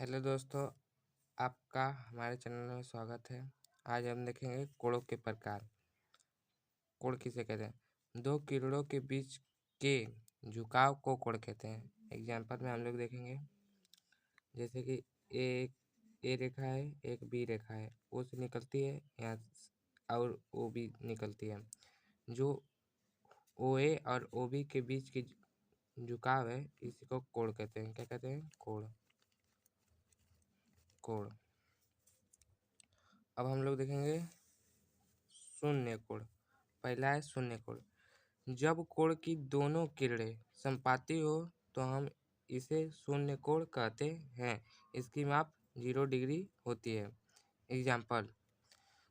Hello दोस्तों, आपका हमारे चैनल में स्वागत है। आज हम देखेंगे कोणों के प्रकार। कोण किसे कहते हैं? दो किरणों के बीच के झुकाव को कोण कहते हैं। एग्जाम्पल में हम लोग देखेंगे, जैसे कि एक ए रेखा है, एक बी रेखा है, ओ से निकलती है यहाँ और ओ बी निकलती है। जो ओ ए और ओ बी के बीच की झुकाव है, इसी को कोण कहते हैं। क्या कहते हैं? कोण। कोण। अब हम लोग देखेंगे शून्य कोण। पहला है शून्य कोण। जब कोण की दोनों किरणें समापती हो तो हम इसे शून्य कोण कहते हैं। इसकी माप 0 डिग्री होती है। एग्जाम्पल,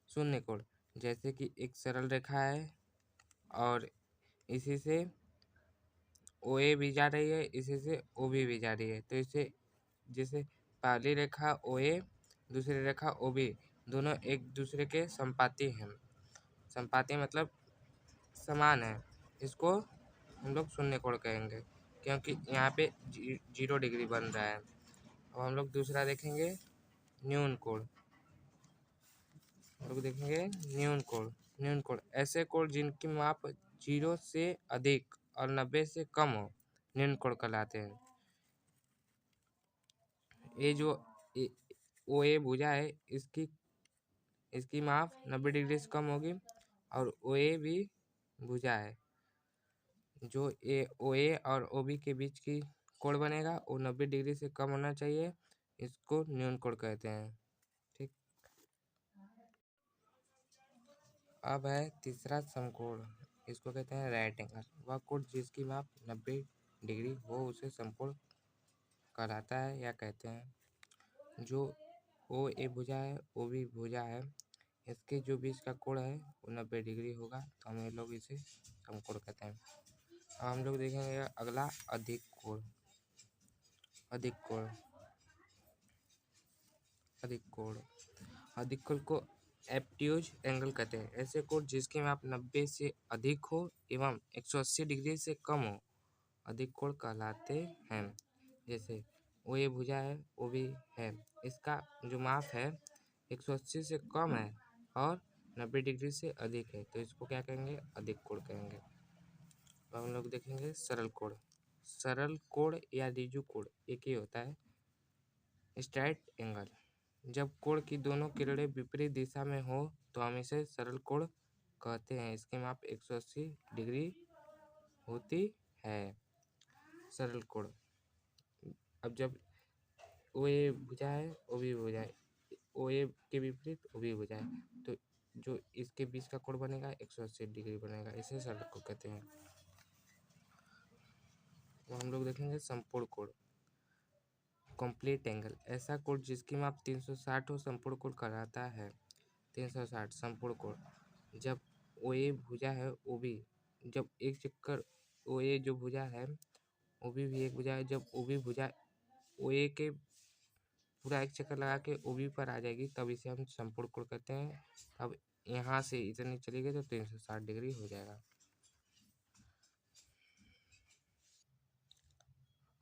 शून्य कोण जैसे कि एक सरल रेखा है और इसी से ओ ए भी जा रही है, इसी से ओ भी जा रही है। तो इसे जैसे पहली रेखा ओ ए, दूसरी रेखा ओ बी, दोनों एक दूसरे के समापती हैं। समापती मतलब समान है। इसको हम लोग शून्य कोण कहेंगे, क्योंकि यहाँ पे 0 डिग्री बन रहा है। अब हम लोग दूसरा देखेंगे न्यून कोण। हम लोग देखेंगे न्यून कोण। न्यून कोण ऐसे कोण जिनकी माप 0 से अधिक और 90 से कम हो, न्यून कोण कहलाते हैं। ये जो ओ ए भुजा है, इसकी माप 90 डिग्री से कम होगी और ओ ए भी भुजा है। जो ओ ए और ओ बी के बीच की कोण बनेगा वो 90 डिग्री से कम होना चाहिए। इसको न्यून कोण कहते हैं। ठीक। अब है तीसरा समकोण। इसको कहते हैं राइट एंगल। वह कोण जिसकी माप 90 डिग्री हो उसे समकोण कहलाता है या कहते हैं। जो ओ ए भुजा है, ओ बी भुजा है, इसके जो बीच का कोण है वो 90 डिग्री होगा, तो हम लोग इसे समकोण कहते हैं। अब हम लोग देखेंगे अगला अधिक कोण। अधिक कोण। अधिक कोण। अधिक कोण को एब्ट्यूज एंगल कहते हैं। ऐसे कोण जिसकी माप 90 से अधिक हो एवं 180 डिग्री से कम हो, अधिक कोण कहलाते हैं। जैसे ओ ए भुजा है, ओ बी है, इसका जो माप है 180 से कम है और 90 डिग्री से अधिक है, तो इसको क्या कहेंगे? अधिक कोण कहेंगे। अब हम लोग देखेंगे सरल कोण। सरल कोण या रिजु कोण एक ही होता है, स्ट्रेट एंगल। जब कोण की दोनों किरणें विपरीत दिशा में हो तो हम इसे सरल कोण कहते हैं। इसकी माप 180 डिग्री होती है। सरल कोण। अब जब ओ ए भुजा है, ओ बी भुजा है, ओ ए के विपरीत ओ बी भुजा है, तो जो इसके बीच का कोण बनेगा 180 डिग्री बनेगा, इसे सरल कोण कहते हैं। तो हम लोग देखेंगे संपूर्ण कोण। कंप्लीट एंगल ऐसा कोण जिसकी माप 360 हो, संपूर्ण कोण कहलाता है। 360 संपूर्ण कोण। जब ओ ए भुजा है, ओ बी जब एक चक्कर ओ ए जो भुजा है, ओ बी भी एक भुजा है, जब ओ बी भुजा ओ ए के पूरा एक चक्कर लगा के ओ बी पर आ जाएगी, तब इसे हम संपूर्ण कोण कहते हैं। अब यहाँ से इतनी चली गई तो 360 डिग्री हो जाएगा।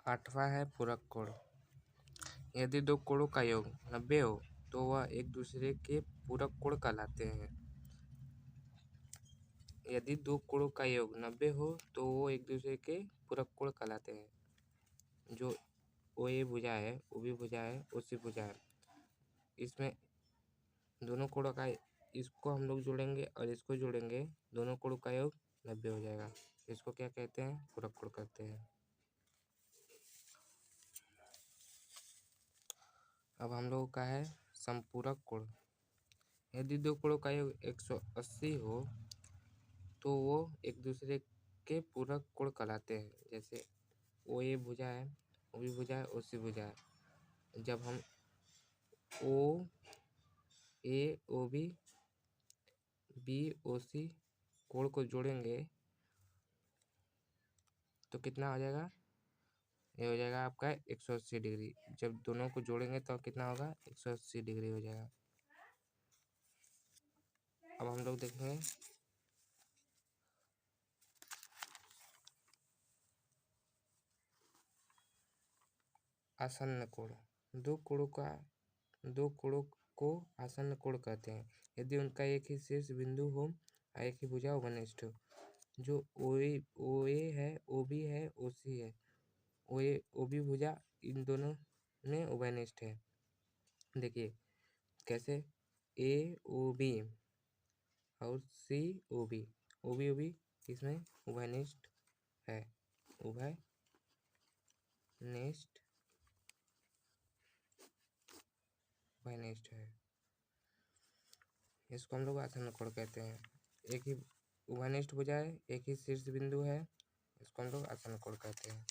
आठवां है पूरक कोण। यदि दो कोणों का योग 90 हो तो वह एक दूसरे के पूरक कोण कहलाते हैं। यदि दो कोणों का योग 90 हो तो वो एक दूसरे के पूरक कोण कहलाते हैं। जो ओ ए भुजा है, ओ बी भुजा है, ओ सी भुजा है, इसमें दोनों कोणों का, इसको हम लोग जोड़ेंगे और इसको जोड़ेंगे, दोनों कोणों का योग 90 हो जाएगा। इसको क्या कहते हैं? पूरक कोण कहते हैं। अब हम लोगों का है संपूरक कोण। यदि दो कोणों का योग 180 हो तो वो एक दूसरे के पूरक कोण कहलाते हैं। जैसे ओ ए भुजा है, ओ बी भुजा है, ओ सी भुजा है, जब हम ओ ए ओ बी बी ओ सी कोण को जोड़ेंगे तो कितना हो जाएगा? ये हो जाएगा आपका 180 डिग्री। जब दोनों को जोड़ेंगे तो कितना होगा? 180 डिग्री हो जाएगा। अब हम लोग देखेंगे आसन्न कोण। दो कोणों को आसन्न कोण कहते हैं यदि उनका एक ही शीर्ष बिंदु हो और एक ही भुजा उपनिष्ठ हो। जो OA है, OB है, OC है, OB भुजा इन दोनों में उभयनिष्ठ है। देखिए कैसे, AOB और COB, OB इसमें उभयनिष्ठ है, उभयनिष्ठ है। इसको हम लोग आसन्न कोण कहते हैं। एक ही उभयनिष्ठ भुजा है, एक ही शीर्ष बिंदु है, इसको हम लोग आसन्न कोण कहते हैं।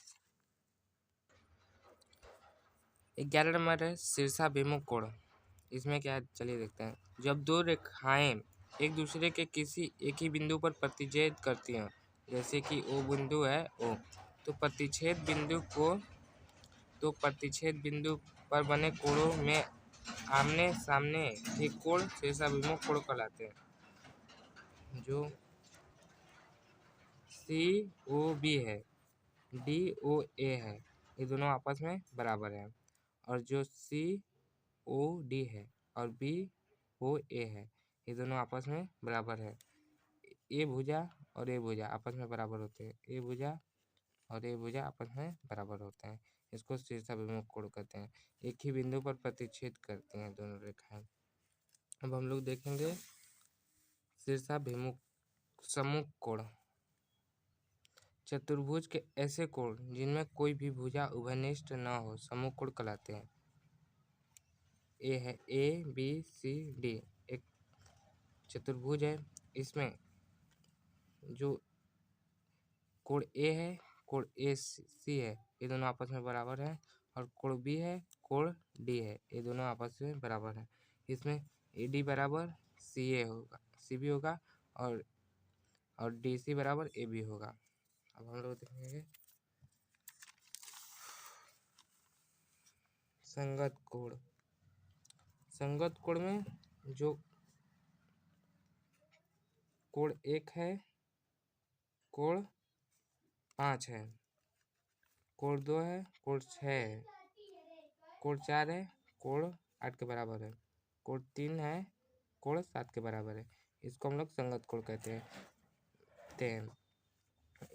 11 नंबर है शीर्षाभिमुख कोण। इसमें क्या है चलिए देखते हैं। जब दो रेखाएं एक दूसरे के किसी एक ही बिंदु पर प्रतिच्छेद करती हैं, जैसे कि O बिंदु है O, तो प्रतिच्छेद बिंदु पर बने कोणों में आमने सामने के कोण शीर्षाभिमुख कोण कहलाते हैं। जो COB है, DOA है, ये दोनों आपस में बराबर है। और जो COD है और BOA है, ये दोनों आपस में बराबर है। ए भुजा और ए भुजा आपस में बराबर होते हैं। ए भुजा और ए भुजा आपस में बराबर होते हैं। इसको शीर्षाभिमुख कोण कहते हैं। एक ही बिंदु पर प्रतिच्छेद करती हैं दोनों रेखाएं। अब हम लोग देखेंगे शीर्षाभिमुख सम्मुख कोण। चतुर्भुज के ऐसे कोण जिनमें कोई भी भुजा उभयनिष्ठ न हो सम्मुख कोण कहलाते हैं। ए है ABCD एक चतुर्भुज है। इसमें जो कोण A है, कोण AC है, ये दोनों आपस में बराबर है। और कोण B है, कोण D है, ये दोनों आपस में बराबर है। इसमें AD बराबर CB होगा और DC बराबर AB होगा। अब हम लोग देखेंगे संगत कोण। संगत कोण में जो कोण 1 है, कोण 5 है, कोण 2 है, कोण 6 है, कोण 4 है, कोण 8 के बराबर है, कोण 3 है, कोण 7 के बराबर है। इसको हम लोग संगत कोण कहते हैं।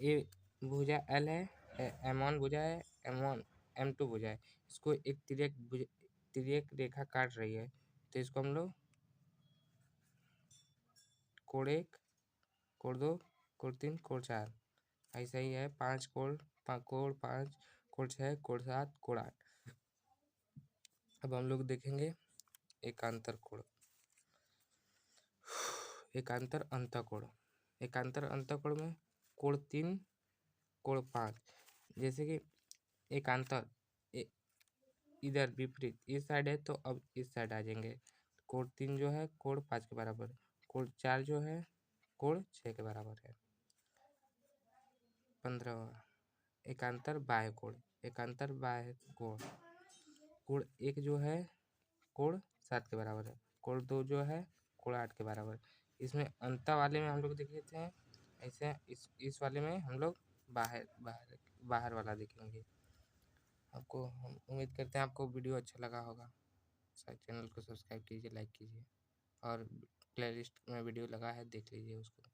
ये भुजा L है, M1 भुजा है, M2 भुजा है। इसको एक तिर्यक रेखा काट रही है, तो इसको हम लोग कोण 1, कोण 2, कोण 3, कोण 4 ऐसा ही है। 5 कोण 5, कोण 6, कोण 7, कोण 8। अब हम लोग देखेंगे एकांतर कोण, एकांतर अंतःकोण। एकांतर अंतःकोण में कोण 3, कोण 5, जैसे कि एकांतर इधर विपरीत इस साइड है तो अब इस साइड आ जाएंगे। कोण 3 जो है कोण 5 के बराबर है, कोण 4 जो है कोण 6 के बराबर है। 15वां एकांतर बाह्य कोण। एकांतर बाह्य कोण, कोण 1 जो है कोण 7 के बराबर है, कोण 2 जो है कोण 8 के बराबर। इसमें अंत वाले में हम लोग देख लेते हैं। ऐसे इस वाले में हम लोग बाहर वाला देखेंगे। आपको हम उम्मीद करते हैं आपको वीडियो अच्छा लगा होगा। चैनल को सब्सक्राइब कीजिए, लाइक कीजिए और प्लेलिस्ट में वीडियो लगा है देख लीजिए उसको।